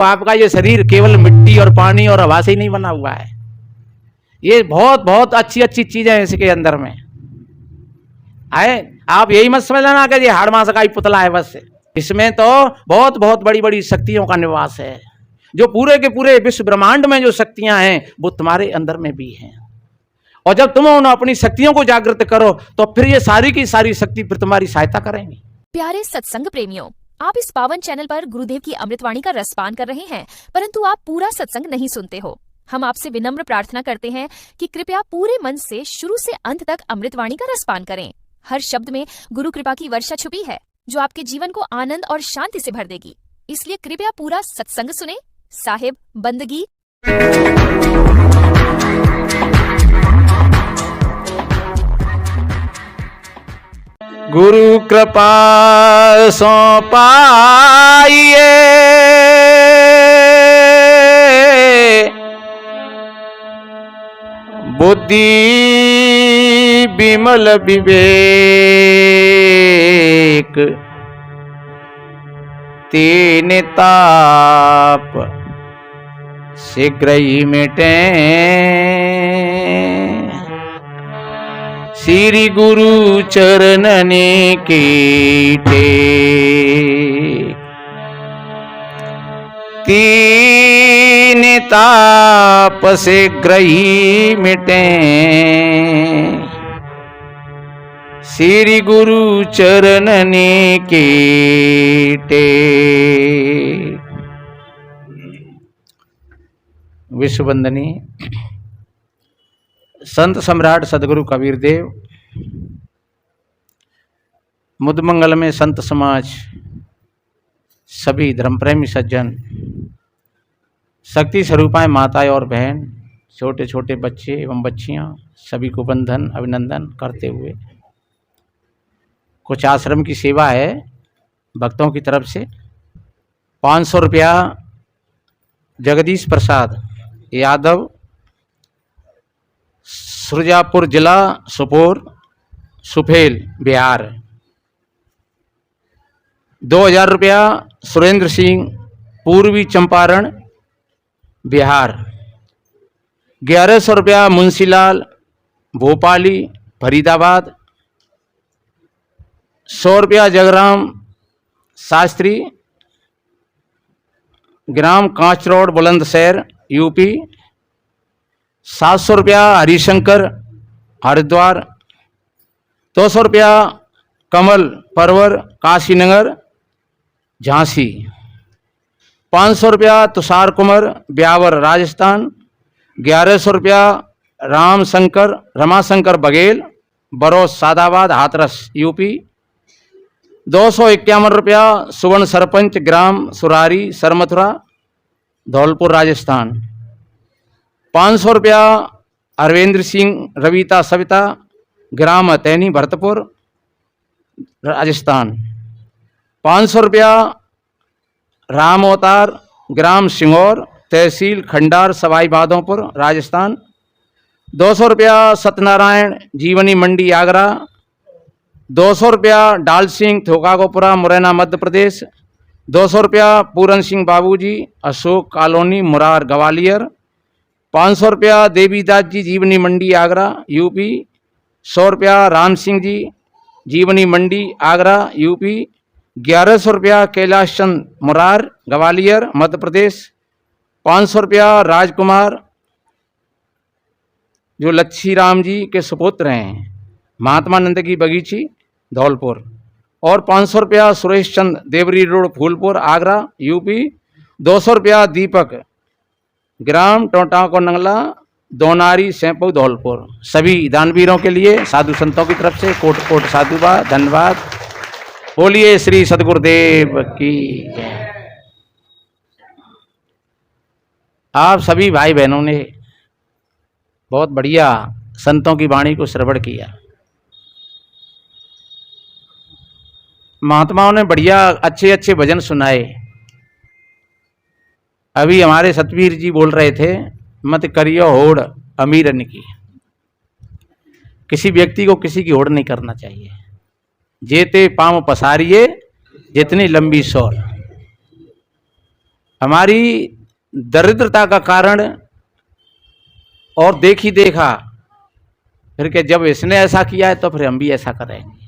आपका ये शरीर केवल मिट्टी और पानी और हवा से ही नहीं बना हुआ है। ये बहुत बहुत अच्छी अच्छी चीजें हैं इसके अंदर में आए। आप यही मत समझ लेना कि ये हाड़ मांस का ही पुतला है बस। इसमें तो बहुत बहुत बड़ी बड़ी शक्तियों का निवास है। जो पूरे के पूरे विश्व ब्रह्मांड में जो शक्तियां हैं वो तुम्हारे अंदर में भी हैं। और जब तुम उन अपनी शक्तियों को जागृत करो तो फिर ये सारी की सारी शक्ति फिर तुम्हारी सहायता करेंगी। प्यारे सत्संग प्रेमियों, आप इस पावन चैनल पर गुरुदेव की अमृतवाणी का रसपान कर रहे हैं, परंतु आप पूरा सत्संग नहीं सुनते हो। हम आपसे विनम्र प्रार्थना करते हैं कि कृपया पूरे मन से शुरू से अंत तक अमृतवाणी का रसपान करें। हर शब्द में गुरु कृपा की वर्षा छुपी है जो आपके जीवन को आनंद और शांति से भर देगी। इसलिए कृपया पूरा सत्संग सुने। साहिब बंदगी। गुरु कृपा सो पाइए बुद्धि विमल विवेक तीन ताप शीघ्र ही मिटे श्री गुरु चरणने कीटे तीन ताप शीघ्र ही मिटे श्री गुरु चरणने कीटे। विश्ववंदनी संत सम्राट सदगुरु कबीर देव, मुदमंगल में संत समाज, सभी धर्मप्रेमी सज्जन, शक्ति स्वरूपाएं माताएं और बहन, छोटे छोटे बच्चे एवं बच्चियां, सभी को बंधन अभिनंदन करते हुए कुछ आश्रम की सेवा है भक्तों की तरफ से। 500 रुपया जगदीश प्रसाद यादव, सुरजापुर जिला सुपोर, सुफेल बिहार। 2000 रुपया सुरेंद्र सिंह, पूर्वी चंपारण बिहार। 1100 रुपया मुंशीलाल, भोपाली फरीदाबाद। 100 रुपया जगराम शास्त्री, ग्राम कांच रोड बुलंदशहर यूपी। 700 रुपया हरिशंकर हरिद्वार। 200 रुपया कमल परवर काशीनगर झांसी। 500 रुपया तुषार कुमार ब्यावर राजस्थान। 1100 रुपया रमाशंकर बघेल बरोस सादाबाद हाथरस यूपी। 251 रुपया सुवर्ण सरपंच ग्राम सुरारी सरमथुरा धौलपुर राजस्थान। 500 रुपया अरविंद्र सिंह रविता सविता ग्राम तैनी भरतपुर राजस्थान। 500 रुपया राम अवतार ग्राम सिंगौर तहसील खंडार सवाई माधोपुर राजस्थान। 200 रुपया सत्यनारायण जीवनी मंडी आगरा। 200 रुपया डाल सिंह थोकागोपुरा मुरैना मध्य प्रदेश। 200 रुपया पूरन सिंह बाबूजी अशोक कॉलोनी मुरार ग्वालियर। 500 रुपया देवीदास जी जीवनी मंडी आगरा यूपी। 100 रुपया राम सिंह जी जीवनी मंडी आगरा यूपी। 1100 रुपया कैलाश चंद मुरार ग्वालियर मध्य प्रदेश। 500 रुपया राजकुमार जो लच्छी राम जी के सुपुत्र हैं महात्मा नंद की बगीची धौलपुर। और 500 रुपया सुरेश चंद देवरी रोड फूलपुर आगरा यूपी। 200 रुपया दीपक ग्राम टोटा को नंगला दोनारी सैंपू धौलपुर। सभी दानवीरों के लिए साधु संतों की तरफ से कोट कोट साधुवाद धन्यवाद। बोलिए श्री सदगुरुदेव की जय। आप सभी भाई बहनों ने बहुत बढ़िया संतों की वाणी को श्रवण किया। महात्माओं ने बढ़िया अच्छे अच्छे भजन सुनाए। अभी हमारे सतवीर जी बोल रहे थे, मत करियो होड़ अमीरन की। किसी व्यक्ति को किसी की होड़ नहीं करना चाहिए। जेते पांव पसारिए जितनी लंबी सौर। हमारी दरिद्रता का कारण और देखी देखा, फिर के जब इसने ऐसा किया है तो फिर हम भी ऐसा करेंगे।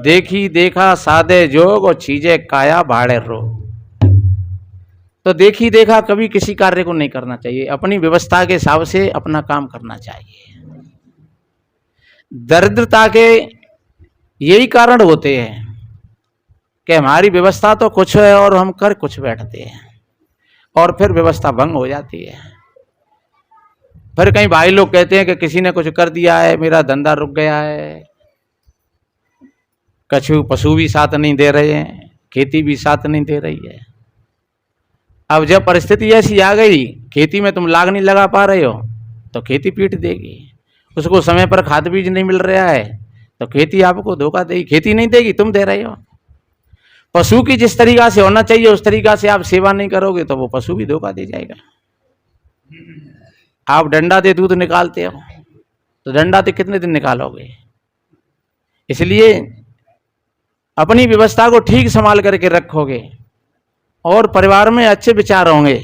देखी देखा सादे जोग और चीजें काया भाड़े रोग। तो देखी देखा कभी किसी कार्य को नहीं करना चाहिए, अपनी व्यवस्था के हिसाब से अपना काम करना चाहिए। दरिद्रता के यही कारण होते हैं कि हमारी व्यवस्था तो कुछ है और हम कर कुछ बैठते हैं और फिर व्यवस्था भंग हो जाती है। फिर कई भाई लोग कहते हैं कि किसी ने कुछ कर दिया है, मेरा धंधा रुक गया है, कछु पशु भी साथ नहीं दे रहे हैं, खेती भी साथ नहीं दे रही है। अब जब परिस्थिति ऐसी आ गई, खेती में तुम लाग नहीं लगा पा रहे हो तो खेती पीट देगी, उसको समय पर खाद बीज नहीं मिल रहा है तो खेती आपको धोखा देगी, खेती नहीं देगी, तुम दे रहे हो। पशु की जिस तरीका से होना चाहिए उस तरीका से आप सेवा नहीं करोगे तो वो पशु भी धोखा दे जाएगा। आप डंडा दे दूध निकालते हो तो डंडा दे कितने दिन निकालोगे? इसलिए अपनी व्यवस्था को ठीक संभाल करके रखोगे और परिवार में अच्छे विचार होंगे।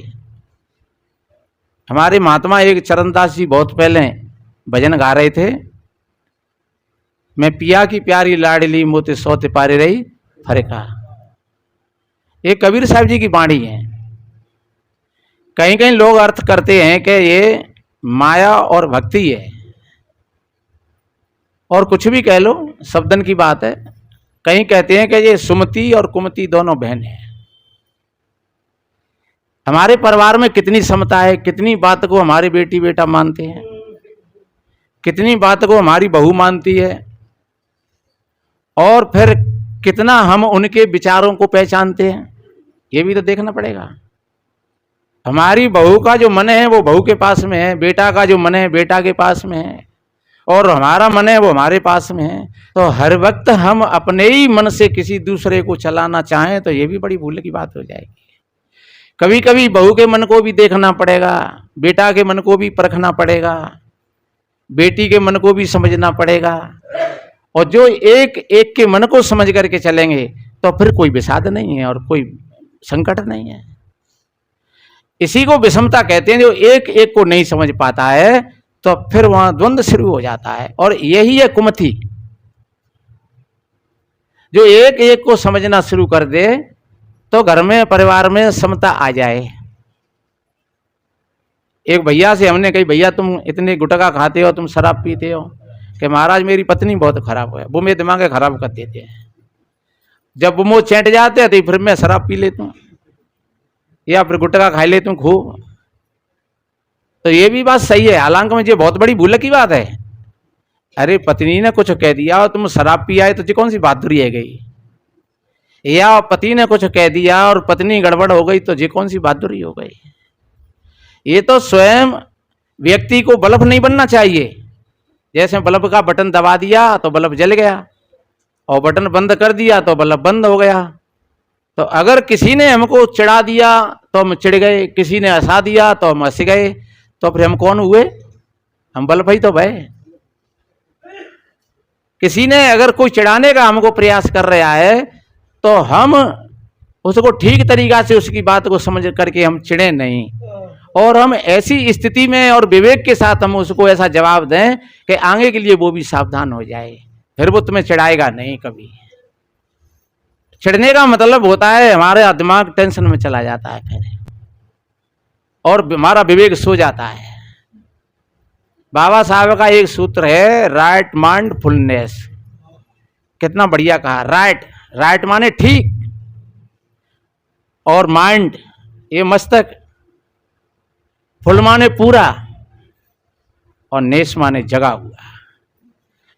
हमारे महात्मा एक चरणदास जी बहुत पहले भजन गा रहे थे, मैं पिया की प्यारी लाडली मोते सौते पारे रही फरेका। ये कबीर साहब जी की वाणी है। कहीं कहीं लोग अर्थ करते हैं कि ये माया और भक्ति है, और कुछ भी कह लो, शब्दन की बात है। कहीं कहते हैं कि ये सुमति और कुमति दोनों बहन हैं। हमारे परिवार में कितनी समता है, कितनी बात को हमारे बेटी बेटा मानते हैं, कितनी बात को हमारी बहू मानती है, और फिर कितना हम उनके विचारों को पहचानते हैं, ये भी तो देखना पड़ेगा। हमारी बहू का जो मन है वो बहू के पास में है, बेटा का जो मन है बेटा के पास में है, और हमारा मन है वो हमारे पास में है। तो हर वक्त हम अपने ही मन से किसी दूसरे को चलाना चाहें तो ये भी बड़ी भूल की बात हो जाएगी। कभी कभी बहू के मन को भी देखना पड़ेगा, बेटा के मन को भी परखना पड़ेगा, बेटी के मन को भी समझना पड़ेगा। और जो एक एक के मन को समझ करके चलेंगे तो फिर कोई विषाद नहीं है और कोई संकट नहीं है। इसी को विषमता कहते हैं। जो एक एक को नहीं समझ पाता है तो फिर वहां द्वंद्व शुरू हो जाता है, और यही है कुमति। जो एक एक को समझना शुरू कर दे तो घर में परिवार में समता आ जाए। एक भैया से हमने कही, भैया तुम इतने गुटखा खाते हो, तुम शराब पीते हो, कि महाराज मेरी पत्नी बहुत खराब है, वो मेरे दिमाग खराब कर देते हैं। जब वो चैंट जाते हैं तो फिर मैं शराब पी लेता हूँ या फिर गुटखा खा लेता हूँ खूब। तो ये भी बात सही है, हालांकि मुझे बहुत बड़ी भूल की बात है। अरे पत्नी ने कुछ कह दिया और तुम शराब पी आए तो ये कौन सी बहादुरी है गई? या पति ने कुछ कह दिया और पत्नी गड़बड़ हो गई तो ये कौन सी बहादुरी हो गई? ये तो स्वयं व्यक्ति को बल्ब नहीं बनना चाहिए। जैसे बल्ब का बटन दबा दिया तो बल्ब जल गया, और बटन बंद कर दिया तो बल्ब बंद हो गया। तो अगर किसी ने हमको चिढ़ा दिया तो हम चिढ़ गए, किसी ने हंसा दिया तो हम हंस गए, तो फिर हम कौन हुए? हम बल्ब ही तो भय। किसी ने अगर कोई चिढ़ाने का हमको प्रयास कर रहा है तो हम उसको ठीक तरीका से उसकी बात को समझ करके हम चिढ़े नहीं, और हम ऐसी स्थिति में और विवेक के साथ हम उसको ऐसा जवाब दें कि आगे के लिए वो भी सावधान हो जाए, फिर वो तुम्हें चिढ़ाएगा नहीं कभी। चिढ़ने का मतलब होता है हमारा दिमाग टेंशन में चला जाता है फिर, और हमारा विवेक सो जाता है। बाबा साहब का एक सूत्र है, राइट माइंडफुलनेस। कितना बढ़िया कहा। राइट, राइट माने ठीक, और माइंड ये मस्तक, फुल माने पूरा, और नेस माने जगा हुआ।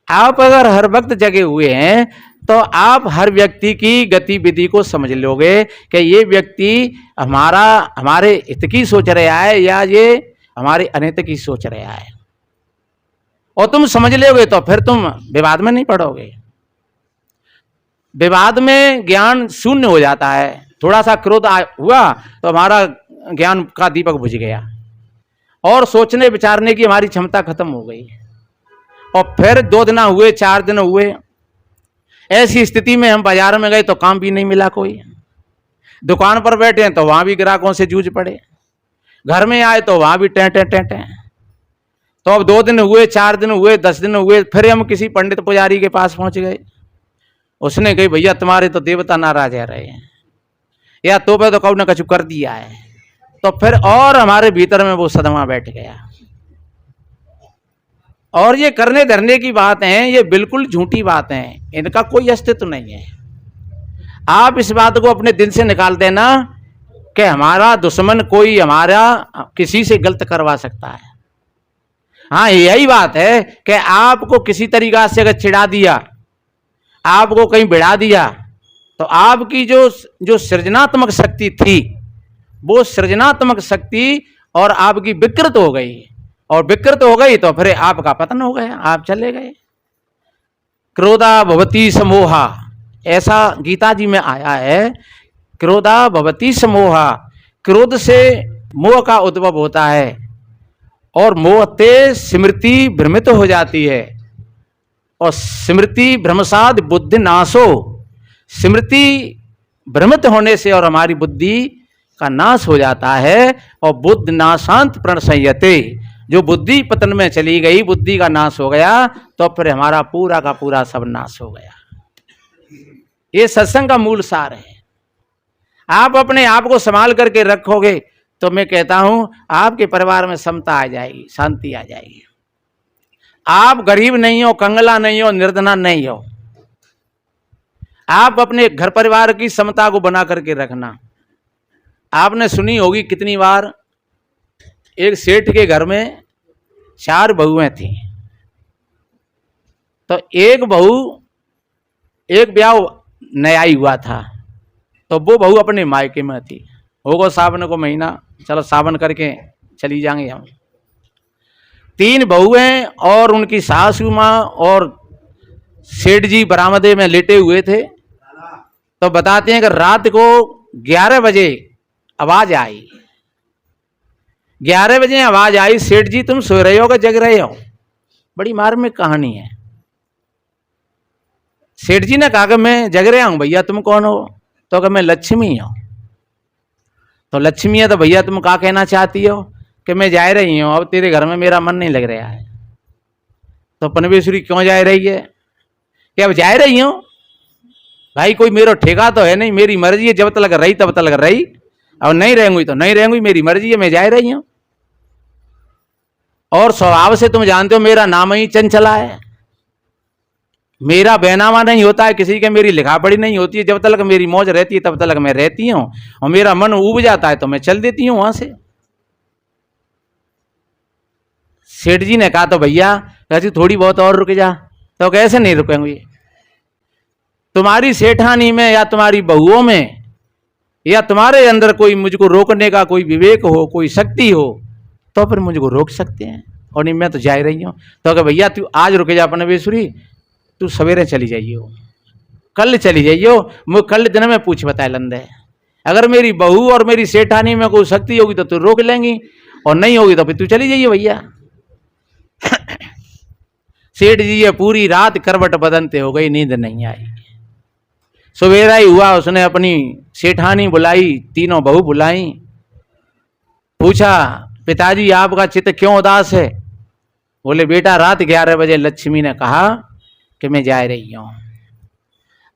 आप अगर हर वक्त जगे हुए हैं तो आप हर व्यक्ति की गतिविधि को समझ लोगे कि ये व्यक्ति हमारे हित की सोच रहा है या ये हमारे अनित की सोच रहा है, और तुम समझ लोगे तो फिर तुम विवाद में नहीं पड़ोगे। विवाद में ज्ञान शून्य हो जाता है। थोड़ा सा क्रोध हुआ तो हमारा ज्ञान का दीपक बुझ गया और सोचने विचारने की हमारी क्षमता खत्म हो गई, और फिर 2 दिन हुए, 4 दिन हुए, ऐसी स्थिति में हम बाजार में गए तो काम भी नहीं मिला कोई। दुकान पर बैठे हैं तो वहां भी ग्राहकों से जूझ पड़े, घर में आए तो वहां भी टें टें। तो अब 2 दिन हुए, 4 दिन हुए, 10 दिन हुए, फिर हम किसी पंडित पुजारी के पास पहुंच गए। उसने कही भैया तुम्हारे तो देवता नाराज है रहे हैं, या तो पे तो कौ ने कछु कर दिया है। तो फिर और हमारे भीतर में वो सदमा बैठ गया। और ये करने धरने की बात है, ये बिल्कुल झूठी बात है, इनका कोई अस्तित्व नहीं है। आप इस बात को अपने दिल से निकाल देना कि हमारा दुश्मन कोई हमारा किसी से गलत करवा सकता है। हाँ, यही बात है कि आपको किसी तरीका से अगर चिढ़ा दिया, आपको कहीं बिड़ा दिया, तो आपकी जो सृजनात्मक शक्ति थी, वो सृजनात्मक शक्ति और आपकी विकृत हो गई, और विकृत हो गई तो फिर आपका पतन हो गया, आप चले गए। क्रोधा भवती समोहा, ऐसा गीता जी में आया है। क्रोधा भवती समोहा, क्रोध से मोह का उद्भव होता है, और मोह ते स्मृति भ्रमित हो जाती है, और स्मृति भ्रमसाद बुद्धि नाशो, स्मृति भ्रमित होने से और हमारी बुद्धि का नाश हो जाता है। और बुद्ध नाशांत प्रण संयते, जो बुद्धि पतन में चली गई, बुद्धि का नाश हो गया, तो फिर हमारा पूरा का पूरा सब नाश हो गया। ये सत्संग का मूल सार है। आप अपने आप को संभाल करके रखोगे तो मैं कहता हूं आपके परिवार में समता आ जाएगी, शांति आ जाएगी। आप गरीब नहीं हो, कंगला नहीं हो, निर्धना नहीं हो। आप अपने घर परिवार की समता को बना करके रखना। आपने सुनी होगी कितनी बार, एक सेठ के घर में 4 बहुएं थी, तो एक बहू, एक ब्याह नया ही हुआ था, तो वो बहू अपने मायके में थी। होगा सावन को महीना, चलो सावन करके चली जाएंगे हम। 3 बहुएं और उनकी सासू माँ और सेठ जी बरामदे में लेटे हुए थे। तो बताते हैं कि रात को 11 बजे आवाज आई, 11 बजे आवाज आई, सेठ जी तुम सो रहे हो कि जग रहे हो? बड़ी मार्मिक कहानी है। सेठ जी ने कहा कि मैं जग रहा हूं। भैया तुम कौन हो? तो कि मैं लक्ष्मी हूं। तो लक्ष्मी है तो भैया तुम क्या कहना चाहती हो? कि मैं जा रही हूं, अब तेरे घर में मेरा मन नहीं लग रहा है। तो पनवेश्वरी क्यों जा रही है? कि अब जा रही हूं भाई, कोई मेरा ठेका तो है नहीं, मेरी मर्जी है, जब तक रही तब तक रही, अब नहीं रहेंगी तो नहीं रहेंगी, मेरी मर्जी है, मैं जा रही हूं। और स्वभाव से तुम जानते हो मेरा नाम ही चंचला है, मेरा बैनामा नहीं होता है किसी के, मेरी लिखा पढ़ी नहीं होती है। जब तक मेरी मौज रहती है तब तक मैं रहती हूं, और मेरा मन उब जाता है तो मैं चल देती हूं वहां से। सेठ जी ने कहा तो भैया कहती थोड़ी बहुत और रुक जा। तो कैसे नहीं रुकेंगे? तुम्हारी सेठानी में या तुम्हारी बहुओं में या तुम्हारे अंदर कोई मुझको रोकने का कोई विवेक हो, कोई शक्ति हो, तो फिर मुझको रोक सकते हैं। और नहीं मैं तो जा रही हूं। तो कह भैया तू आज रुके जा पनवेश्वरी, तू सवेरे चली जाइयो, कल चली जाइयो, मुझे कल दिन में पूछ बताए लंदे। अगर मेरी बहू और मेरी सेठानी में कोई शक्ति होगी तो तू रोक लेंगी, और नहीं होगी तो फिर तू चली जाइए भैया। सेठ जी ये पूरी रात करवट बदलते हो गई, नींद नहीं आई। सवेरा ही हुआ, उसने अपनी सेठानी बुलाई, तीनों बहू बुलाई, पूछा पिताजी आपका चित्त क्यों उदास है? बोले बेटा रात 11 बजे लक्ष्मी ने कहा कि मैं जा रही हूं।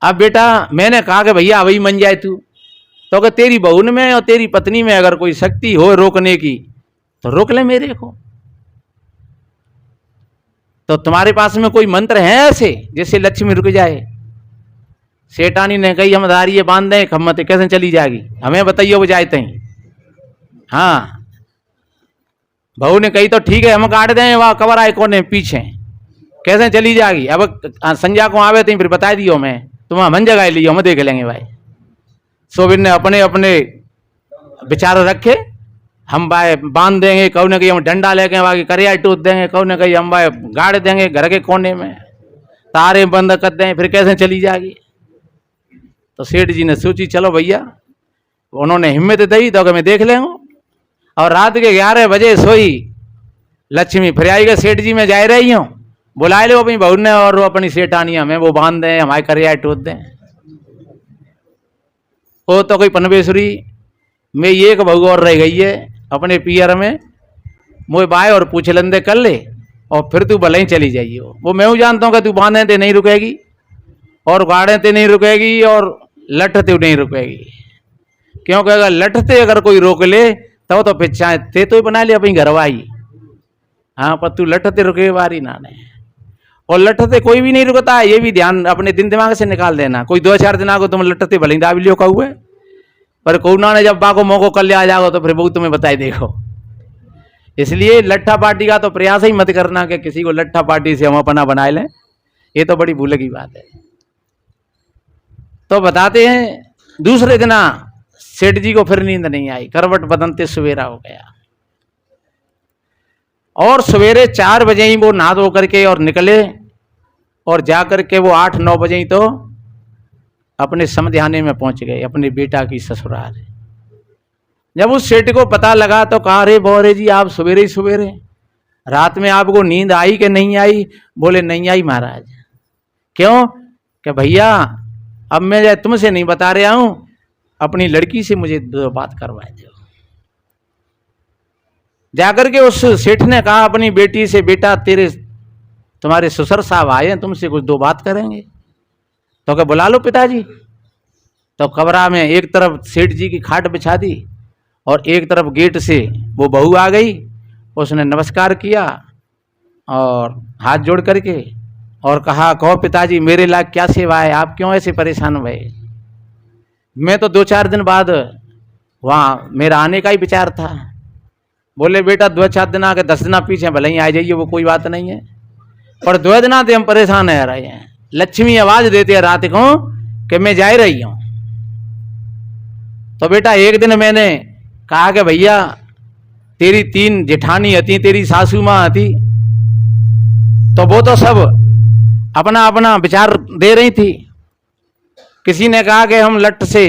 अब बेटा मैंने कहा कि भैया वही मन जाए तू, तो अगर तेरी बहू में और तेरी पत्नी में अगर कोई शक्ति हो रोकने की तो रोक ले मेरे को। तो तुम्हारे पास में कोई मंत्र है ऐसे जैसे लक्ष्मी रुक जाए? सेठानी ने कही हम दारिये बांध दें, खम्मत कैसे चली जाएगी, हमें बताइए वो जाते हैं। हाँ, बहू ने कही तो ठीक है हम काट दें, वहां कवर आए कोने पीछे, कैसे चली जाएगी? अब संध्या को आवे तो फिर बता दियो, मैं तुम मन जगह लियो, हम देख लेंगे भाई। सोबिन ने अपने अपने विचार रखे, हम भाई बांध देंगे, कहू ने कही हम डंडा लेके बाकी करिया टूट देंगे, कहू ने कही हम भाई गाड़ देंगे घर के कोने में, तारे बंद कर दें, फिर कैसे चली जाएगी? तो सेठ जी ने सोची चलो भैया, उन्होंने हिम्मत दी तो मैं देख लेंगे। और रात के 11 बजे सोई लक्ष्मी, फिर आई गए सेठ जी मैं जा रही हूँ, बुलाए लो अपनी बहू ने और वो अपनी सेठानी, हमें वो बांध दें, हमारे करिया टूट दें। वो तो कोई पनवेश्वरी में एक बहू और रह गई है अपने पियर में, मोए बाय और पूछ लंदे कर ले और फिर तू भले ही चली जाइए। वो मैं हूँ जानता हूँ कि तू बांधे ते नहीं रुकेगी और गाड़े ते नहीं रुकेगी और लटते नहीं रुकेगी, क्योंकि अगर लटते अगर कोई रोक ले तो पीछा ते तो ही बना ले अपनी घरवाई। हाँ, पर तू लटते रुके बारी ना ने, और लटते कोई भी नहीं रुकता है, ये भी ध्यान अपने दिन दिमाग से निकाल देना। कोई 2-4 दिन आगो तुम लटते भले दाब लियो कहुए, पर कोरोना ने जब बाको मौको कर लिया आ जाओ तो फिर बहुत तुम्हें बताई देखो। इसलिए लट्ठा पार्टी का तो प्रयास ही मत करना कि किसी को लट्ठा पार्टी से हम अपना बना लें, ये तो बड़ी भूल की बात है। तो बताते हैं दूसरे दिन सेठ जी को फिर नींद नहीं आई, करवट बदलते सवेरा हो गया और सवेरे 4 बजे ही वो नहा धो करके और निकले और जाकर के वो 8-9 बजे ही तो अपने समध्याने में पहुंच गए, अपने बेटा की ससुराल। जब उस सेठ को पता लगा तो कहा, अरे बोरे जी आप सवेरे ही सवेरे, रात में आपको नींद आई कि नहीं आई? बोले नहीं आई महाराज। क्यों? कि भैया अब मैं तुमसे नहीं बता रहा हूं, अपनी लड़की से मुझे 2 बात करवा दो। जाकर के उस सेठ ने कहा अपनी बेटी से, बेटा तुम्हारे ससुर साहब आए हैं, तुमसे कुछ 2 बात करेंगे। तो क्या बुला लो पिताजी। तो कमरा में एक तरफ सेठ जी की खाट बिछा दी और एक तरफ गेट से वो बहू आ गई। उसने नमस्कार किया और हाथ जोड़ करके और कहा, कहो पिताजी मेरे लायक क्या सेवा है, आप क्यों ऐसे परेशान हुए? मैं तो 2-4 दिन बाद वहाँ मेरा आने का ही विचार था। बोले बेटा 2-4 दिन आके 10 दिन पीछे भले ही आ जाइए, वो कोई बात नहीं है, पर 2 दिन आते हम परेशान रह रहे हैं। लक्ष्मी आवाज देते हैं रात को कि मैं जा रही हूं। तो बेटा एक दिन मैंने कहा कि भैया तेरी 3 जेठानी हती, तेरी सासू माँ हती, तो वो तो सब अपना अपना विचार दे रही थी। किसी ने कहा कि हम लट से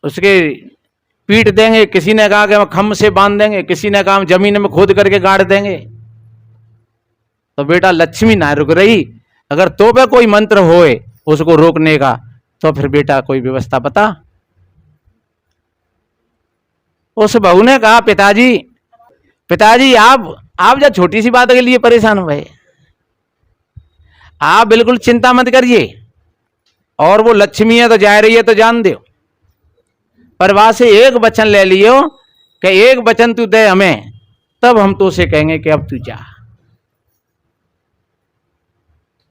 उसके पीट देंगे, किसी ने कहा कि हम खम्भ से बांध देंगे, किसी ने कहा हम जमीन में खोद करके गाड़ देंगे। तो बेटा लक्ष्मी ना रुक रही, अगर तो पे कोई मंत्र होए उसको रोकने का तो फिर बेटा कोई व्यवस्था बता। उस बहू ने कहा, पिताजी आप जब छोटी सी बात के लिए परेशान हुए, आप बिल्कुल चिंता मत करिए, और वो लक्ष्मी है तो जा रही है तो जान दो, पर वहां से एक वचन ले लियो कि एक वचन तू दे हमें, तब हम तो उसे कहेंगे कि अब तू जा।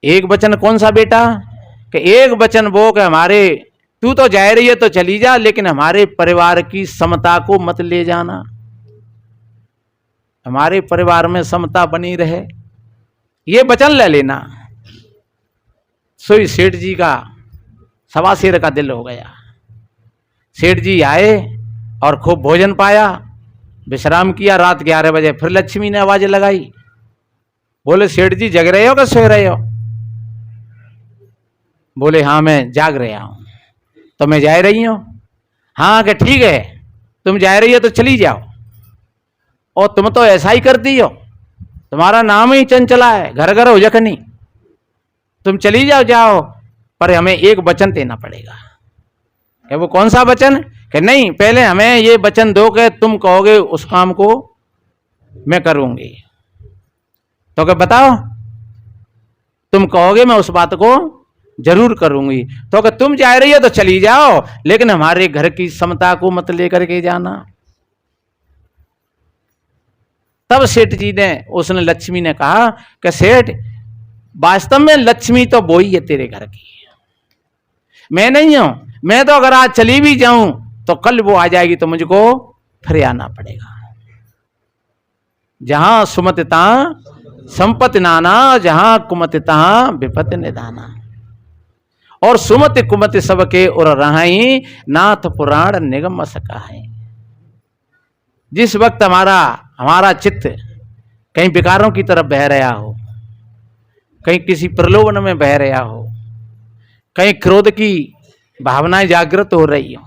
एक वचन कौन सा बेटा? कि एक वचन वो कि हमारे, तू तो जा रही है तो चली जा, लेकिन हमारे परिवार की समता को मत ले जाना, हमारे परिवार में समता बनी रहे, ये वचन ले लेना। सोई सेठ जी का 1.25 सेर का दिल हो गया। सेठ जी आए और खूब भोजन पाया, विश्राम किया। रात 11 बजे फिर लक्ष्मी ने आवाज लगाई। बोले सेठ जी जग रहे हो कि सो रहे हो? बोले हाँ मैं जाग रहा हूं। तो मैं जा रही हूं? हाँ कि ठीक है, तुम जा रही हो तो चली जाओ, और तुम तो ऐसा ही करती हो, तुम्हारा नाम ही चंचला है, घर घर हो जखनी, तुम चली जाओ, पर हमें एक वचन देना पड़ेगा। कि वो कौन सा वचन? कि नहीं, पहले हमें ये वचन दो कि तुम कहोगे उस काम को मैं करूंगी। तो क्या बताओ, तुम कहोगे मैं उस बात को जरूर करूंगी। तो कि तुम जा रही हो तो चली जाओ, लेकिन हमारे घर की समता को मत लेकर के जाना। तब सेठ जी ने, उसने लक्ष्मी ने कहा कि सेठ वास्तव में लक्ष्मी तो वो ही है तेरे घर की, मैं नहीं हूं। मैं तो अगर आज चली भी जाऊं तो कल वो आ जाएगी, तो मुझको फिर आना पड़ेगा। जहां सुमति तहां संपत्ति नाना, जहां कुमति तहां विपत्ति निदाना। और सुमति कुमति सबके उर रहाई, नाथ पुराण निगम सकाई। जिस वक्त हमारा चित्त कहीं विकारों की तरफ बह रहा हो, कहीं किसी प्रलोभन में बह रहा हो, कहीं क्रोध की भावनाएं जागृत हो रही हो,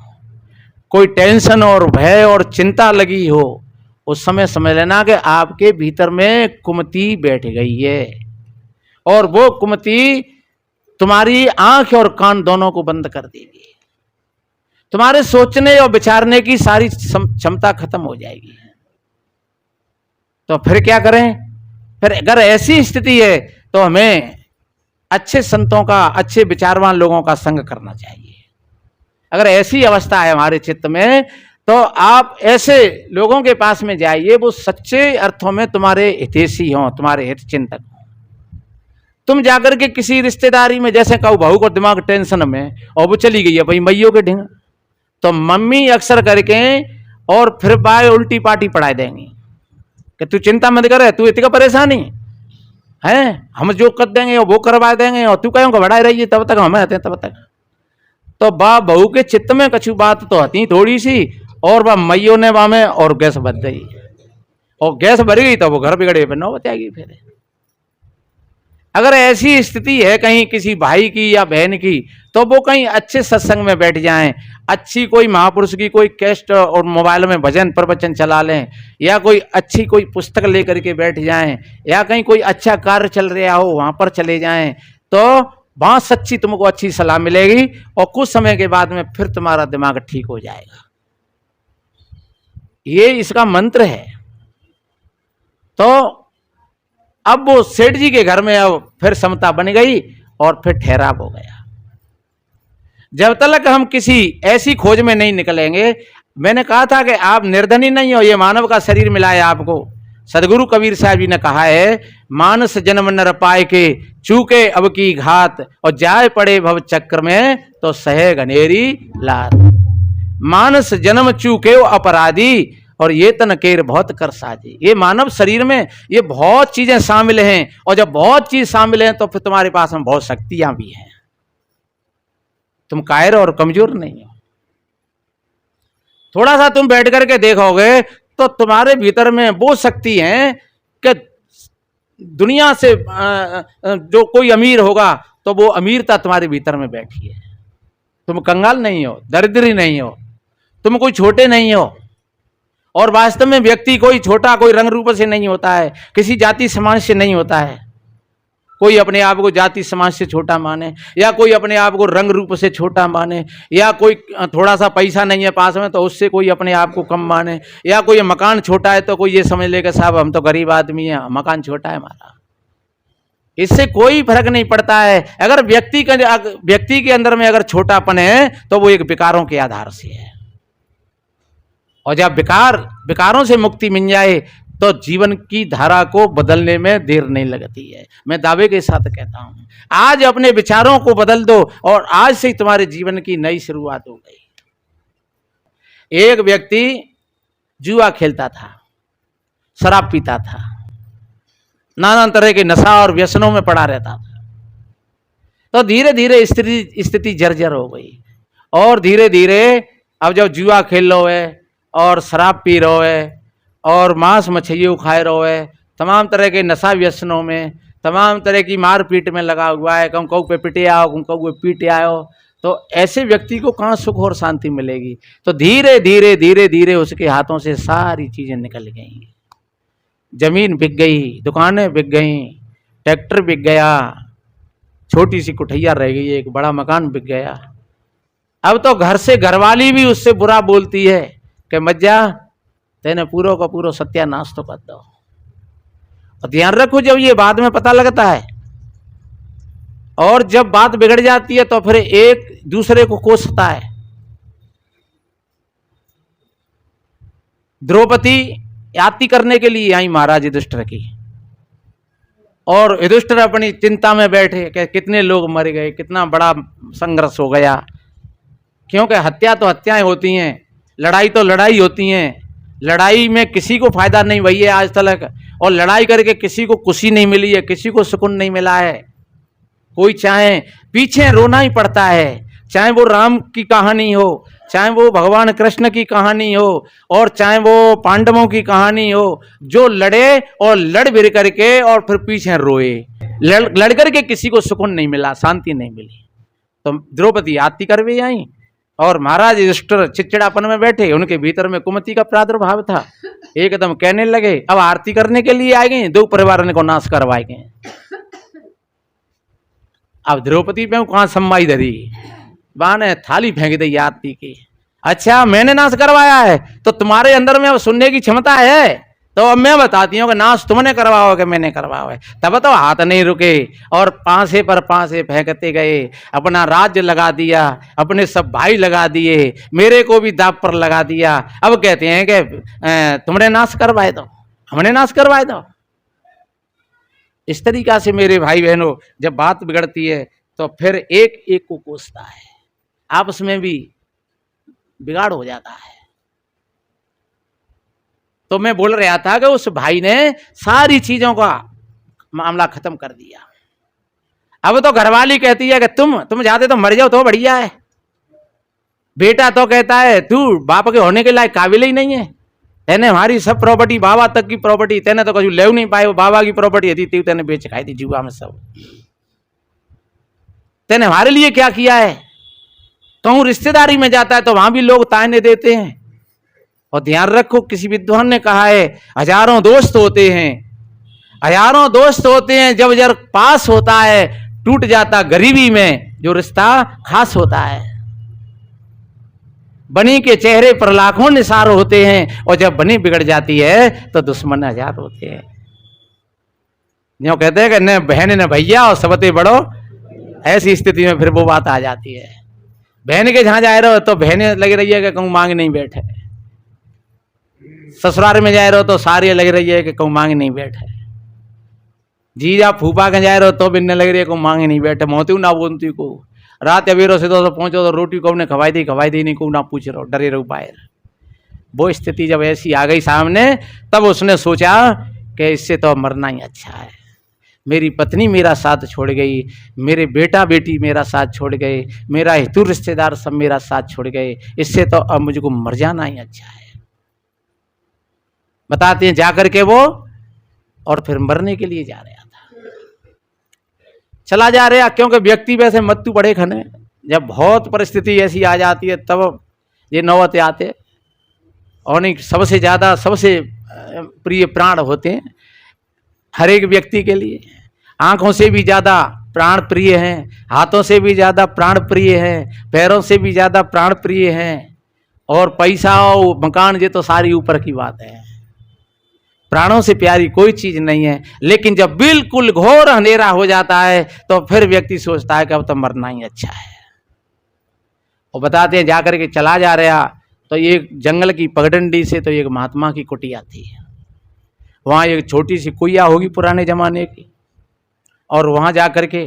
कोई टेंशन और भय और चिंता लगी हो, उस समय समझ लेना कि आपके भीतर में कुमति बैठ गई है, और वो कुमति तुम्हारी आंख और कान दोनों को बंद कर देगी। तुम्हारे सोचने और विचारने की सारी क्षमता खत्म हो जाएगी। तो फिर क्या करें? फिर अगर ऐसी स्थिति है तो हमें अच्छे संतों का, अच्छे विचारवान लोगों का संग करना चाहिए। अगर ऐसी अवस्था है हमारे चित्त में तो आप ऐसे लोगों के पास में जाइए, वो सच्चे अर्थों में तुम्हारे हितैषी हों, तुम्हारे हित चिंतक हों। तुम जाकर के किसी रिश्तेदारी में, जैसे कहूँ बहू को दिमाग टेंशन में और वो चली गई है भाई मैयों के ढिंग, तो मम्मी अक्सर करके और फिर बाय उल्टी पार्टी पढ़ा देंगी कि तू चिंता मत कर, तू इतनी परेशानी है, हम जो कर देंगे वो करवा देंगे और तू कहीं घबराए रहिए तब तक हमें आते हैं तब तक। तो बा बहू के चित्त में कछु बात तो आती थोड़ी सी, और वह मैयों ने वहां में और गैस भर गई, और गैस भर गई तो वो घर बिगड़े पे नौबत आएगी। फिर अगर ऐसी स्थिति है कहीं किसी भाई की या बहन की, तो वो कहीं अच्छे सत्संग में बैठ जाएं, अच्छी कोई महापुरुष की कोई कैस्ट और मोबाइल में भजन प्रवचन चला लें, या कोई अच्छी कोई पुस्तक लेकर के बैठ जाएं, या कहीं कोई अच्छा कार्य चल रहा हो वहां पर चले जाएं, तो वहां सच्ची तुमको अच्छी सलाह मिलेगी और कुछ समय के बाद में फिर तुम्हारा दिमाग ठीक हो जाएगा। ये इसका मंत्र है। तो अब वो सेठ जी के घर में अब फिर समता बन गई और फिर ठहराव हो गया। जब तक हम किसी ऐसी खोज में नहीं निकलेंगे, मैंने कहा था कि आप निर्धनी नहीं हो, ये मानव का शरीर मिला है आपको। सदगुरु कबीर साहब जी ने कहा है, मानस जन्म नर पाए के चूके अब की घात, और जाए पड़े भव चक्र में तो सहे घनेरी लात। मानस जन्म चूके अपराधी और ये तन केर बहुत कर साजी। ये मानव शरीर में ये बहुत चीजें शामिल हैं, और जब बहुत चीज शामिल हैं तो फिर तुम्हारे पास में बहुत शक्तियां भी हैं। तुम कायर और कमजोर नहीं हो। थोड़ा सा तुम बैठ करके देखोगे तो तुम्हारे भीतर में वो शक्ति है कि दुनिया से जो कोई अमीर होगा तो वो अमीरता तुम्हारे भीतर में बैठी है। तुम कंगाल नहीं हो, दरिद्री नहीं हो, तुम कोई छोटे नहीं हो। और वास्तव में व्यक्ति कोई छोटा कोई रंग रूप से नहीं होता है, किसी जाति समाज से नहीं होता है। कोई अपने आप को जाति समाज से छोटा माने, या कोई अपने आप को रंग रूप से छोटा माने, या कोई थोड़ा सा पैसा नहीं है पास में तो उससे कोई अपने आप को कम माने, या कोई मकान छोटा है तो कोई ये समझ लेगा साहब हम तो गरीब आदमी हैं, मकान छोटा है हमारा। इससे कोई फर्क नहीं पड़ता है। अगर व्यक्ति के अंदर में अगर छोटापन है तो वो एक विकारों के आधार से है, और जब विकारों से मुक्ति मिल जाए तो जीवन की धारा को बदलने में देर नहीं लगती है। मैं दावे के साथ कहता हूं, आज अपने विचारों को बदल दो और आज से तुम्हारे जीवन की नई शुरुआत हो गई। एक व्यक्ति जुआ खेलता था, शराब पीता था, नाना तरह के नशा और व्यसनों में पड़ा रहता था। तो धीरे धीरे स्थिति जर्जर हो गई, और धीरे धीरे अब जब जुआ खेल लो है और शराब पी रहो है और मांस मछलियों खाए रहो है, तमाम तरह के नशा व्यसनों में, तमाम तरह की मारपीट में लगा हुआ है, कहूँ पे पिटे आओ, कहूँ पीटे आओ, तो ऐसे व्यक्ति को कहाँ सुख और शांति मिलेगी। तो धीरे धीरे धीरे धीरे उसके हाथों से सारी चीजें निकल गई। जमीन बिक गई, दुकानें बिक गई, ट्रैक्टर बिक गया, छोटी सी कुठैया रह गई, एक बड़ा मकान बिक गया। अब तो घर से घरवाली भी उससे बुरा बोलती है कि मत जा, तेने पूरो का पूरो सत्यानाश तो कर दो। और ध्यान रखो, जब ये बाद में पता लगता है और जब बात बिगड़ जाती है तो फिर एक दूसरे को कोसता है। द्रौपदी याति करने के लिए आई महाराज युधिष्ठिर की, और युधिष्ठिर अपनी चिंता में बैठे कि कितने लोग मर गए, कितना बड़ा संघर्ष हो गया। क्योंकि हत्या तो हत्याएं होती हैं, लड़ाई तो लड़ाई होती हैं, लड़ाई में किसी को फायदा नहीं हुई है आज तक, और लड़ाई करके किसी को खुशी नहीं मिली है, किसी को सुकून नहीं मिला है। कोई चाहे पीछे रोना ही पड़ता है, चाहे वो राम की कहानी हो, चाहे वो भगवान कृष्ण की कहानी हो, और चाहे वो पांडवों की कहानी हो, जो लड़े और लड़ भिड़ करके और फिर पीछे रोए, लड़ करके किसी को सुकून नहीं मिला, शांति नहीं मिली। तो द्रौपदी आरती करवे आई और महाराज युधिष्ठिर चिड़चिड़ापन में बैठे, उनके भीतर में कुमति का प्रादुर्भाव था। एकदम कहने लगे अब आरती करने के लिए आए गए, दो परिवार को नाश करवाए गए। अब द्रौपदी पे कहां सम्माई धरी, बाने थाली फेंक दी आरती की, अच्छा मैंने नाश करवाया है, तो तुम्हारे अंदर में अब सुनने की क्षमता है, तो अब मैं बताती हूँ कि नाश तुमने करवाओ कि मैंने करवाओ है। तब तो हाथ नहीं रुके और पांसे पर पांसे फेंकते गए, अपना राज्य लगा दिया, अपने सब भाई लगा दिए, मेरे को भी दाव पर लगा दिया। अब कहते हैं कि तुमने नाश करवाए दो, हमने नाश करवाए दो। इस तरीका से मेरे भाई बहनों जब बात बिगड़ती है तो फिर एक एक को कोसता है, आपस में भी बिगाड़ हो जाता है। तो मैं बोल रहा था कि उस भाई ने सारी चीजों का मामला खत्म कर दिया। अब तो घरवाली कहती है कि तुम जाते तो मर जाओ तो बढ़िया है। बेटा तो कहता है तू बाप के होने के लायक काबिल ही नहीं है, तेने हमारी सब प्रॉपर्टी, बाबा तक की प्रॉपर्टी तेने तो कभी ले नहीं पाए, वो बाबा की प्रॉपर्टी थी तेने बेच खाई थी जुआ में सब। तेने हमारे लिए क्या किया है? कहूं रिश्तेदारी में जाता है तो वहां भी लोग ताने देते हैं। और ध्यान रखो, किसी विद्वान ने कहा है हजारों दोस्त होते हैं, हजारों दोस्त होते हैं, जब जब पास होता है टूट जाता गरीबी में जो रिश्ता खास होता है। बनी के चेहरे पर लाखों निसार होते हैं और जब बनी बिगड़ जाती है तो दुश्मन हजार होते हैं। जो कहते हैं कि न बहन न भैया और सबते बड़ो, ऐसी स्थिति में फिर वो बात आ जाती है। बहन के जहां जा रहे हो तो बहने लग रही है कि कहूं मांग नहीं बैठे, ससुराल में जा रहे हो तो सारी लग रही है कि कहूं मांग नहीं बैठे, जीजा फूफा के जा रहे हो तो बिनने लग रही है कहूं मांग नहीं बैठे, मोती ना बोलती को रात अबेरों से तो पहुंचो तो रोटी को ने खवाई दी नहीं, को ना पूछ रहो, डरे रहो बाहर। वो स्थिति जब ऐसी आ गई सामने तब उसने सोचा कि इससे तो मरना ही अच्छा है। मेरी पत्नी मेरा साथ छोड़ गई, मेरे बेटा बेटी मेरा साथ छोड़ गए, मेरा हितू रिश्तेदार सब मेरा साथ छोड़ गए, इससे तो अब मुझको मर जाना ही अच्छा है। बताते हैं जाकर के वो, और फिर मरने के लिए जा रहा था, चला जा रहा, क्योंकि व्यक्ति वैसे मत्तू बड़े खने, जब बहुत परिस्थिति ऐसी आ जाती है तब ये नौबत आते। और सबसे ज्यादा सबसे प्रिय प्राण होते हैं हर एक व्यक्ति के लिए, आंखों से भी ज्यादा प्राण प्रिय हैं, हाथों से भी ज्यादा प्राण प्रिय हैं, पैरों से भी ज्यादा प्राण प्रिय हैं, और पैसा और मकान ये तो सारी ऊपर की बात है, प्राणों से प्यारी कोई चीज नहीं है। लेकिन जब बिल्कुल घोर अंधेरा हो जाता है तो फिर व्यक्ति सोचता है कि अब तो मरना ही अच्छा है। और बताते हैं जाकर के चला जा रहा तो एक जंगल की पगडंडी से तो एक महात्मा की कुटिया थी, वहां एक छोटी सी कुइया होगी पुराने जमाने की, और वहां जाकर के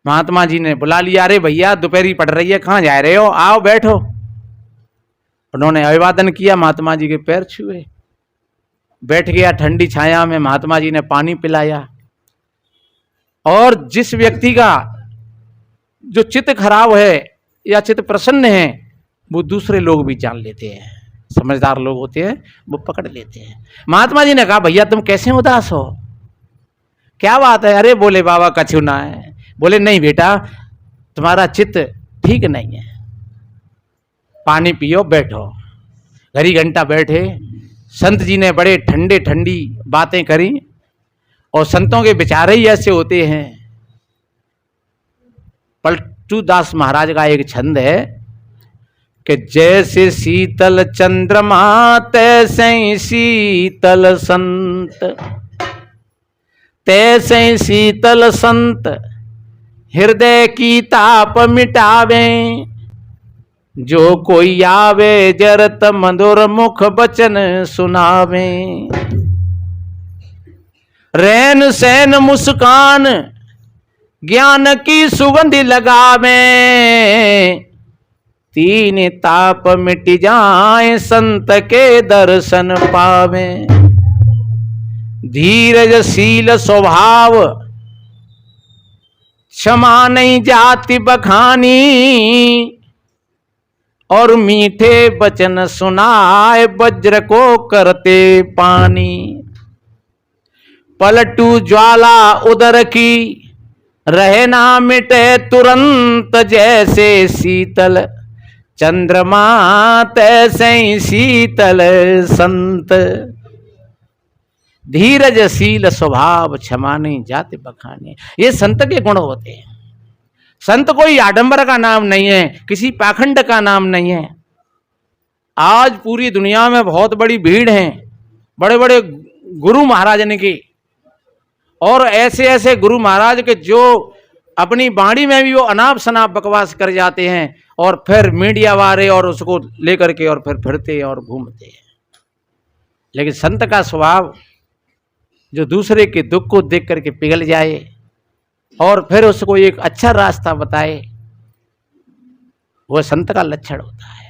महात्मा जी ने बुला लिया, अरे भैया दोपहरी पड़ रही है, कहाँ जा रहे हो, आओ बैठो। उन्होंने अभिवादन किया, महात्मा जी के पैर छुए, बैठ गया ठंडी छाया में, महात्मा जी ने पानी पिलाया। और जिस व्यक्ति का जो चित्त खराब है या चित्त प्रसन्न है वो दूसरे लोग भी जान लेते हैं, समझदार लोग होते हैं वो पकड़ लेते हैं। महात्मा जी ने कहा भैया तुम कैसे उदास हो, क्या बात है? अरे बोले बाबा कछु ना है। बोले नहीं बेटा तुम्हारा चित्त ठीक नहीं है, पानी पियो बैठो। घड़ी घंटा बैठे, संत जी ने बड़े ठंडे ठंडी बातें करी, और संतों के विचार ही ऐसे होते हैं। पलटू दास महाराज का एक छंद है कि जैसे शीतल चंद्रमा तैसे ही शीतल संत, तैसे ही शीतल संत हृदय की ताप मिटावे, जो कोई आवे जरत मधुर मुख बचन सुनावे। रैन सैन मुस्कान ज्ञान की सुगंध लगावे, तीन ताप मिट जाए संत के दर्शन पावे। धीरजशील स्वभाव क्षमा नहीं जाति बखानी, और मीठे वचन सुनाए वज्र को करते पानी। पलटू ज्वाला उदर की रहे ना मिटे तुरंत, जैसे शीतल चंद्रमा तैसे ही शीतल संत। धीरजशील स्वभाव क्षमा नहीं जाति बखाने, ये संत के गुण होते हैं। संत कोई आडंबर का नाम नहीं है, किसी पाखंड का नाम नहीं है। आज पूरी दुनिया में बहुत बड़ी भीड़ है बड़े बड़े गुरु महाराजन की, और ऐसे ऐसे गुरु महाराज के जो अपनी वाणी में भी वो अनाप शनाप बकवास कर जाते हैं, और फिर मीडिया वाले और उसको लेकर के और फिर फिरते और घूमते हैं। लेकिन संत का स्वभाव जो दूसरे के दुख को देख करके पिघल जाए और फिर उसको एक अच्छा रास्ता बताए, वो संत का लक्षण होता है।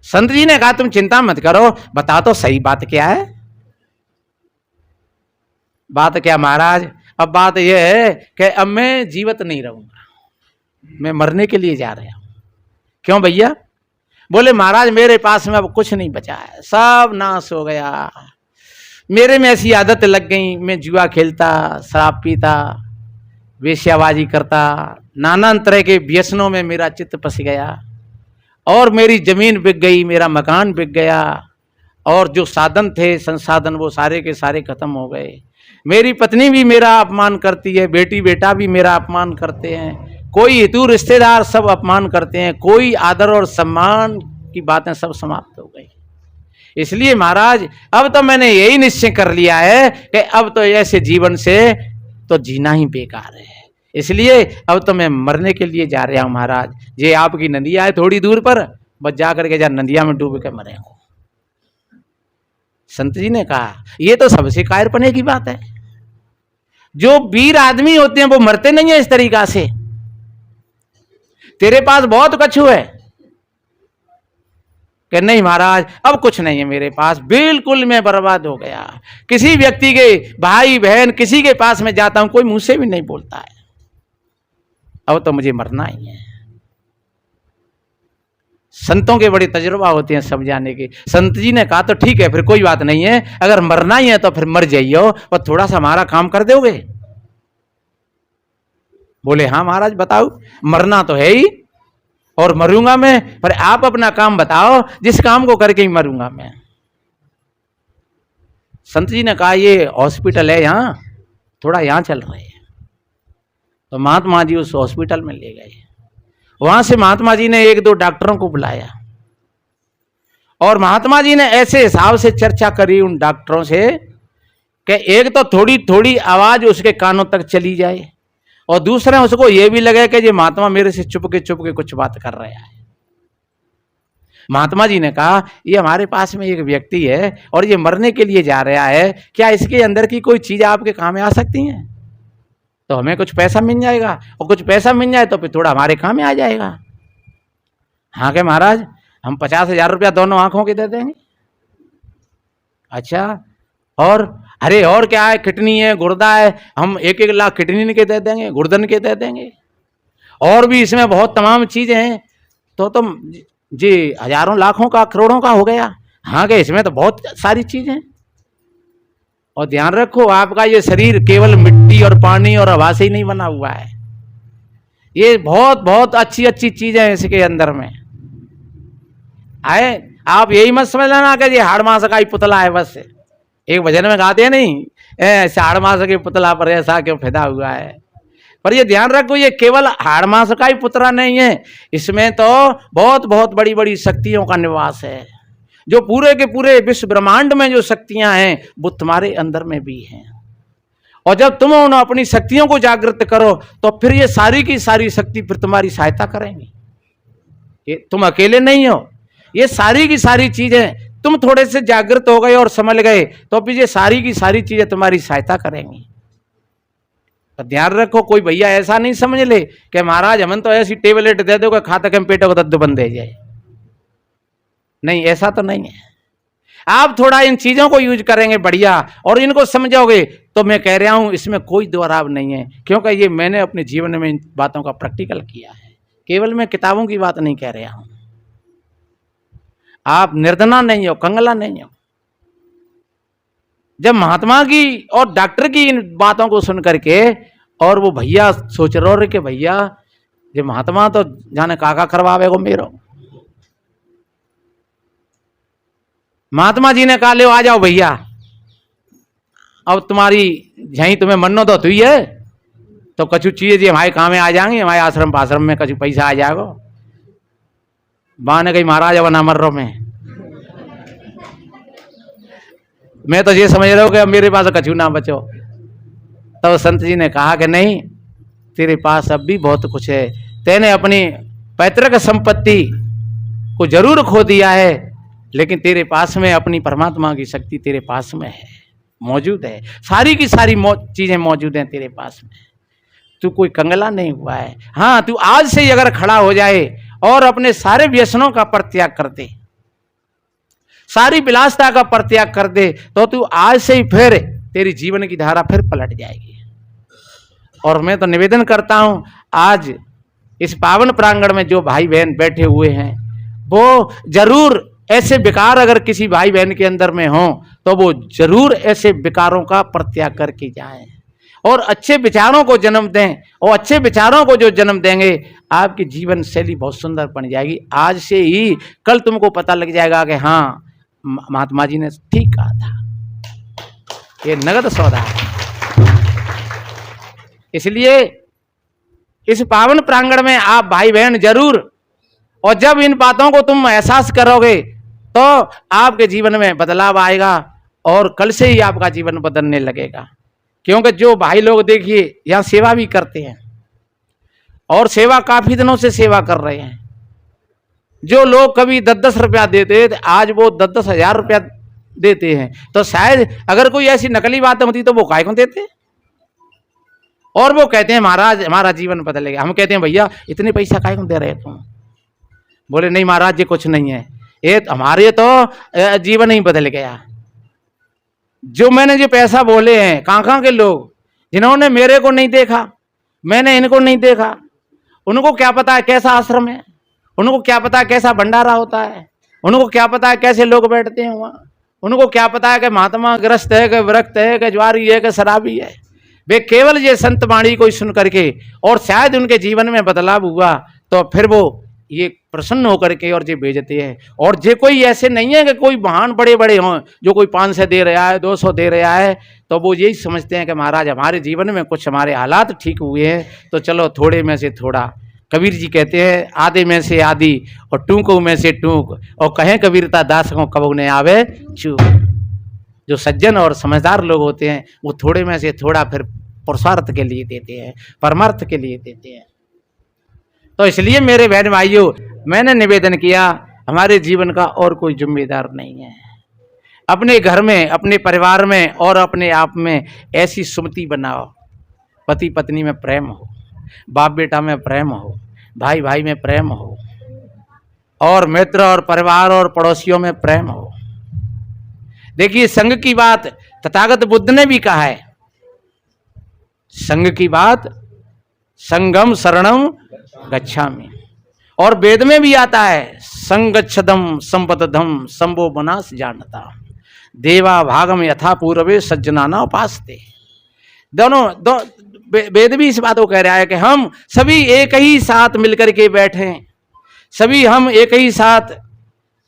संत जी ने कहा तुम चिंता मत करो, बता तो सही बात क्या है। बात क्या महाराज? अब बात यह है कि अब मैं जीवित नहीं रहूंगा, मैं मरने के लिए जा रहा हूं। क्यों भैया? बोले महाराज मेरे पास में अब कुछ नहीं बचा है, सब नाश हो गया। मेरे में ऐसी आदत लग गई, मैं जुआ खेलता, शराब पीता, वेश्याबाजी करता, नाना तरह के व्यसनों में मेरा चित्त फंस गया, और मेरी जमीन बिक गई, मेरा मकान बिक गया, और जो साधन थे संसाधन वो सारे के सारे खत्म हो गए। मेरी पत्नी भी मेरा अपमान करती है, बेटी बेटा भी मेरा अपमान करते हैं, कोई हितू रिश्तेदार सब अपमान करते हैं, कोई आदर और सम्मान की बातें सब समाप्त हो गई। इसलिए महाराज अब तो मैंने यही निश्चय कर लिया है कि अब तो ऐसे जीवन से तो जीना ही बेकार है, इसलिए अब तो मैं मरने के लिए जा रहा हूं महाराज। ये आपकी नदिया है थोड़ी दूर पर, बस जा करके जा नदिया में डूब के मरे हो। संत जी ने कहा ये तो सबसे कायरपने की बात है। जो वीर आदमी होते हैं वो मरते नहीं है इस तरीका से। तेरे पास बहुत कछु है कि नहीं महाराज अब कुछ नहीं है मेरे पास, बिल्कुल मैं बर्बाद हो गया। किसी व्यक्ति के भाई बहन किसी के पास में जाता हूं, कोई मुंह से भी नहीं बोलता है, अब तो मुझे मरना ही है। संतों के बड़े तजुर्बा होते हैं समझाने के। संत जी ने कहा तो ठीक है फिर कोई बात नहीं है, अगर मरना ही है तो फिर मर जाइए और थोड़ा सा हमारा काम कर दोगे। बोले हाँ महाराज बताओ, मरना तो है ही और मरूंगा मैं, पर आप अपना काम बताओ जिस काम को करके ही मरूंगा मैं। संत जी ने कहा ये हॉस्पिटल है यहाँ, थोड़ा यहाँ चल रहे हैं। तो महात्मा जी उस हॉस्पिटल में ले गए। वहां से महात्मा जी ने एक दो डॉक्टरों को बुलाया और महात्मा जी ने ऐसे हिसाब से चर्चा करी उन डॉक्टरों से कि एक तो थोड़ी थोड़ी आवाज उसके कानों तक चली जाए, और दूसरा उसको यह भी लगे कि ये महात्मा मेरे से चुप के कुछ बात कर रहा है। महात्मा जी ने कहा ये हमारे पास में एक व्यक्ति है और ये मरने के लिए जा रहा है, क्या इसके अंदर की कोई चीज आपके काम में आ सकती है? तो हमें कुछ पैसा मिल जाएगा, और कुछ पैसा मिल जाए तो फिर थोड़ा हमारे काम में आ जाएगा। हाँ के महाराज हम 50,000 रुपया दोनों आंखों के दे देंगे। अच्छा और अरे और क्या है, किडनी है, गुर्दा है, हम 1-1 लाख किडनी के दे देंगे, गुर्दन के दे देंगे, और भी इसमें बहुत तमाम चीजें हैं। तो तुम जी हजारों लाखों का करोड़ों का हो गया। हाँ के इसमें तो बहुत सारी चीजें हैं। और ध्यान रखो आपका ये शरीर केवल मिट्टी और पानी और हवा से ही नहीं बना हुआ है, ये बहुत बहुत अच्छी अच्छी चीजें हैं इसके अंदर में। आए आप यही मत समझ लेना कि ये हाड़ मांस का ही पुतला है बस। एक भजन में गाते हैं नहीं, ऐसे हाड़ मांस के पुतला पर ऐसा क्यों फिदा हुआ है। पर ये ध्यान रखो ये केवल हाड़ मांस का ही पुतला नहीं है, इसमें तो बहुत बहुत बड़ी बड़ी शक्तियों का निवास है। जो पूरे के पूरे विश्व ब्रह्मांड में जो शक्तियां हैं वो तुम्हारे अंदर में भी हैं, और जब तुम उन अपनी शक्तियों को जागृत करो तो फिर ये सारी की सारी शक्ति फिर तुम्हारी सहायता करेंगी। ये तुम अकेले नहीं हो, ये सारी की सारी चीजें तुम थोड़े से जागृत हो गए और समझ गए तो फिर ये सारी की सारी चीजें तुम्हारी सहायता करेंगी। तो ध्यान रखो कोई भैया ऐसा नहीं समझ ले कि महाराज हम तो ऐसी टेबलेट दे दोगे खाता के पेटों को दर्द बंद दे जाए। नहीं ऐसा तो नहीं है। आप थोड़ा इन चीजों को यूज करेंगे बढ़िया और इनको समझोगे तो मैं कह रहा हूं इसमें कोई दोहराव नहीं है, क्योंकि ये मैंने अपने जीवन में इन बातों का प्रैक्टिकल किया है। केवल मैं किताबों की बात नहीं कह रहा हूं। आप निर्धना नहीं हो, कंगला नहीं हो। जब महात्मा की और डॉक्टर की इन बातों को सुन करके और वो भैया सोच रहे कि भैया ये महात्मा तो जाने काका करवावे को मेरो। महात्मा जी ने कहा ले आ जाओ भैया, अब तुम्हारी यहीं तुम्हें मन्नो तो हुई है तो कछु चीजें हमारे काम में आ जाएंगी, हमारे आश्रम में कछु पैसा आ जाएगा। बाने गई महाराज अब ना मर रहा मैं तो ये समझ रहा हूँ कि अब मेरे पास कछु ना बचो। तो संत जी ने कहा कि नहीं, तेरे पास अब भी बहुत कुछ है। तेने अपनी पैतृक संपत्ति को जरूर खो दिया है, लेकिन तेरे पास में अपनी परमात्मा की शक्ति तेरे पास में है, मौजूद है। सारी की सारी चीजें मौजूद हैं तेरे पास में। तू कोई कंगला नहीं हुआ है। हाँ, तू आज से ही अगर खड़ा हो जाए और अपने सारे व्यसनों का परित्याग कर दे, सारी विलासता का परित्याग कर दे, तो तू आज से ही फिर तेरी जीवन की धारा फिर पलट जाएगी। और मैं तो निवेदन करता हूं, आज इस पावन प्रांगण में जो भाई बहन बैठे हुए हैं, वो जरूर ऐसे विकार अगर किसी भाई बहन के अंदर में हो तो वो जरूर ऐसे विकारों का परित्याग करके जाएं और अच्छे विचारों को जन्म दें। और अच्छे विचारों को जो जन्म देंगे, आपकी जीवन शैली बहुत सुंदर बन जाएगी। आज से ही कल तुमको पता लग जाएगा कि हाँ, महात्मा जी ने ठीक कहा था, ये नगद सौदा है। इसलिए इस पावन प्रांगण में आप भाई बहन जरूर, और जब इन बातों को तुम एहसास करोगे तो आपके जीवन में बदलाव आएगा और कल से ही आपका जीवन बदलने लगेगा। क्योंकि जो भाई लोग देखिए यहाँ सेवा भी करते हैं और सेवा काफी दिनों से सेवा कर रहे हैं। जो लोग कभी 10-10 रुपया देते थे, आज वो 10-10 हजार रुपया देते हैं। तो शायद अगर कोई ऐसी नकली बात होती तो वो काय को देते। और वो कहते हैं महाराज हमारा जीवन बदलेगा। हम कहते हैं भैया इतने पैसा काय को दे रहे तुम? बोले नहीं महाराज ये कुछ नहीं है, ये हमारे तो जीवन ही बदल गया। जो मैंने जो पैसा बोले हैं, कहाँ के लोग जिन्होंने मेरे को नहीं देखा, मैंने इनको नहीं देखा, उनको क्या पता है कैसा आश्रम है, उनको क्या पता है कैसा भंडारा होता है, उनको क्या पता है कैसे लोग बैठते हैं वहाँ, उनको क्या पता है कि महात्मा ग्रस्त है कि विरक्त है कि ज्वारी है कि शराबी है। वे केवल ये संत वाणी को सुन करके और शायद उनके जीवन में बदलाव हुआ तो फिर वो ये प्रसन्न होकर के और ये भेजते हैं। और जे कोई ऐसे नहीं है कि कोई महान बड़े बड़े हों, जो कोई 500 दे रहा है 200 दे रहा है, तो वो यही समझते हैं कि महाराज हमारे जीवन में कुछ हमारे हालात ठीक हुए हैं तो चलो थोड़े में से थोड़ा। कबीर जी कहते हैं आधे में से आधी और टूकों में से टूक, और कहें कबीरता दास को कबू ने आवे चूक। जो सज्जन और समझदार लोग होते हैं वो थोड़े में से थोड़ा फिर पुरुषार्थ के लिए देते हैं, परमार्थ के लिए देते हैं। तो इसलिए मेरे बहन भाइयों, मैंने निवेदन किया हमारे जीवन का और कोई जिम्मेदार नहीं है। अपने घर में, अपने परिवार में और अपने आप में ऐसी सुमति बनाओ, पति पत्नी में प्रेम हो, बाप बेटा में प्रेम हो, भाई भाई में प्रेम हो, और मित्र और परिवार और पड़ोसियों में प्रेम हो। देखिए संघ की बात तथागत बुद्ध ने भी कहा है, संघ की बात संगम शरणम गच्छामि। और वेद में भी आता है संगच्छदम संपदधम संभो बनास जानता देवा भागम यथा पूर्वे सज्जनाना उपासते। दोनों वेद भी इस बात को कह रहा है कि हम सभी एक ही साथ मिलकर के बैठे, सभी हम एक ही साथ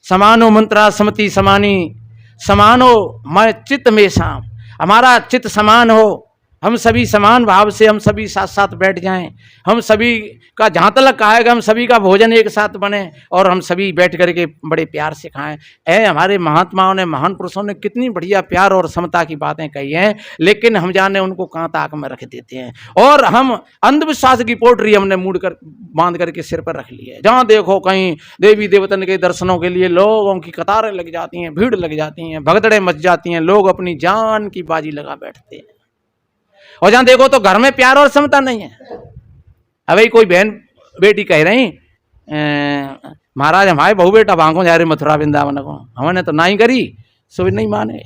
समानो मंत्रा समति समानी समानो मैं चित्त में शाम, हमारा चित्त समान हो, हम सभी समान भाव से हम सभी साथ साथ बैठ जाएं। हम सभी का जहाँ तक आएगा हम सभी का भोजन एक साथ बने और हम सभी बैठ करके बड़े प्यार से खाएं। हमारे महात्माओं ने, महान पुरुषों ने कितनी बढ़िया प्यार और समता की बातें कही हैं, लेकिन हम जाने उनको कहाँ ताक में रख देते हैं और हम अंधविश्वास की पोटरी हमने मूड कर बांध करके सिर पर रख ली है। जहाँ देखो कहीं देवी देवतन के दर्शनों के लिए लोगों की कतारें लग जाती हैं, भीड़ लग जाती हैं, भगदड़ें मच जाती हैं, लोग अपनी जान की बाजी लगा बैठते हैं। और जहां देखो तो घर में प्यार और समता नहीं है। अभी कोई बहन बेटी कह रही महाराज हमारे बहू बेटा भांगो जा रहे मथुरा वृंदावन को, हमने तो ना ही करी, सो नहीं माने।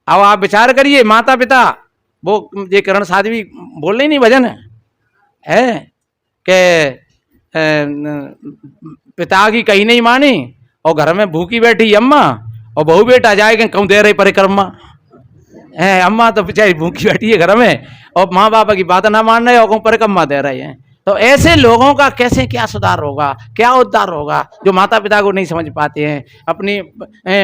अब आप विचार करिए, माता पिता वो ये करण साध्वी बोल रही नहीं भजन है कि पिता की कहीं नहीं मानी और घर में भूखी बैठी अम्मा और बहू बेटा जाएगा क्यों दे रहे परिक्रमा है। अम्मा तो बेचारी भूखी बैठी है घर में और माँ बाप की बात ना मान रहे और परिक्रमा दे रहे हैं। तो ऐसे लोगों का कैसे क्या सुधार होगा, क्या उद्धार होगा, जो माता पिता को नहीं समझ पाते हैं, अपनी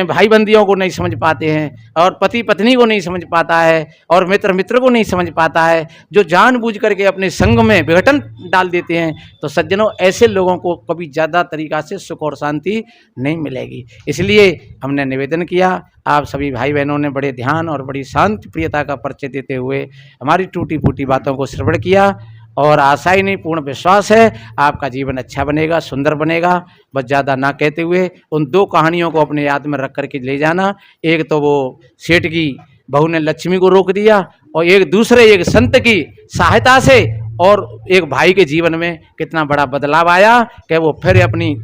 भाई बंदियों को नहीं समझ पाते हैं, और पति पत्नी को नहीं समझ पाता है, और मित्र मित्र को नहीं समझ पाता है, जो जानबूझ करके अपने संग में विघटन डाल देते हैं। तो सज्जनों, ऐसे लोगों को कभी ज़्यादा तरीक़ा से सुख और शांति नहीं मिलेगी। इसलिए हमने निवेदन किया, आप सभी भाई बहनों ने बड़े ध्यान और बड़ी शांति प्रियता का परिचय देते हुए हमारी टूटी फूटी बातों को श्रवण किया, और आशा ही नहीं पूर्ण विश्वास है आपका जीवन अच्छा बनेगा, सुंदर बनेगा। बस ज़्यादा ना कहते हुए उन 2 कहानियों को अपने याद में रख करके ले जाना। एक तो वो सेठ की बहू ने लक्ष्मी को रोक दिया, और एक संत की सहायता से और एक भाई के जीवन में कितना बड़ा बदलाव आया कि वो फिर अपनी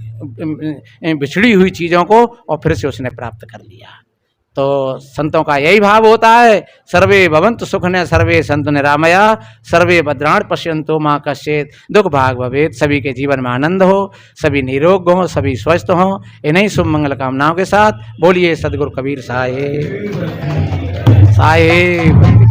बिछड़ी हुई चीज़ों को और फिर से उसने प्राप्त कर लिया। तो संतों का यही भाव होता है, सर्वे भवन्तु सुखिनः सर्वे सन्तु निरामया सर्वे भद्राणि पश्यन्तु मा कश्चित् दुख भाग भवेत्। सभी के जीवन में आनंद हो, सभी निरोग हों, सभी स्वस्थ हों। इन्हीं शुभ मंगल कामनाओं के साथ बोलिए सद्गुरु कबीर साहेब साहेब।